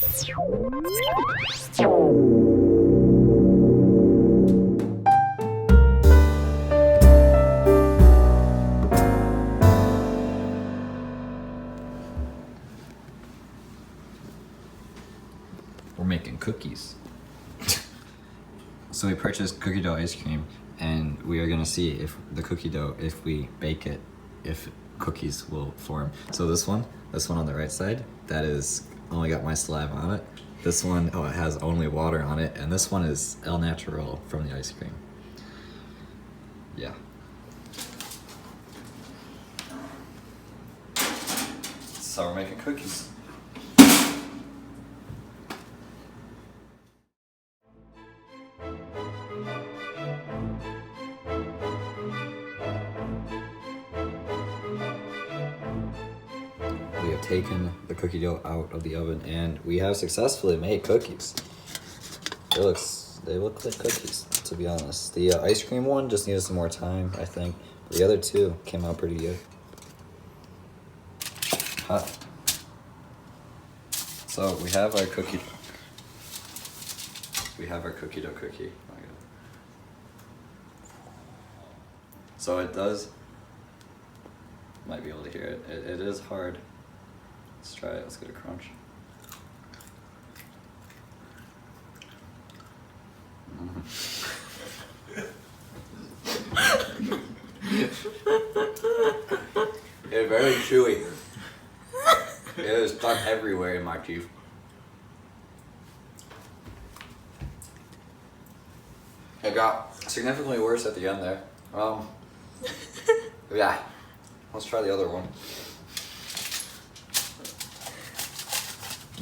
We're making cookies. So we purchased cookie dough ice cream, and we are gonna see if the cookie dough, if we bake it, if cookies will form. So this one on the right side, that is only got my saliva on it. This one, oh, it has only water on it, and this one is El Natural from the ice cream. Yeah. So we're making cookies. We have taken the cookie dough out of the oven, and we have successfully made cookies. They look like cookies, to be honest. The ice cream one just needed some more time, I think. But the other two came out pretty good. Hot. So we have our cookie. We have our cookie dough cookie. Oh my God. So it does. Might be able to hear it. It is hard. Let's try it. Let's get a crunch. It's very chewy. It is stuck everywhere in my teeth. It got significantly worse at the end there. Yeah. Let's try the other one.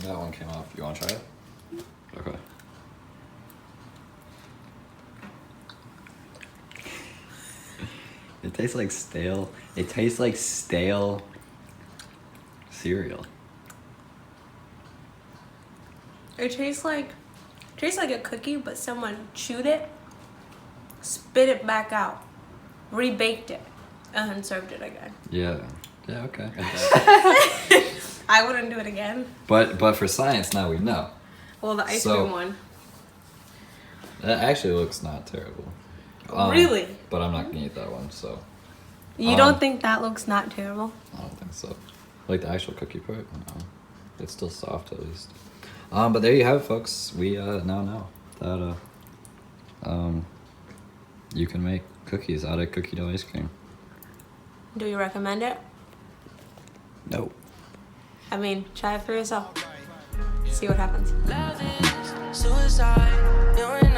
That one came off. You want to try it? Okay. It tastes like stale. It tastes like stale cereal. It tastes like a cookie, but someone chewed it, spit it back out, rebaked it, and then served it again. Yeah. Yeah. Okay. I wouldn't do it again. But for science now we know. Well, the ice cream one. That actually looks not terrible. Really? But I'm not gonna eat that one. So. You don't think that looks not terrible? I don't think so. Like the actual cookie part? No. It's still soft at least. But there you have it, folks. We now know that you can make cookies out of cookie dough ice cream. Do you recommend it? No. I mean, try it for yourself. See what happens. Love is suicide.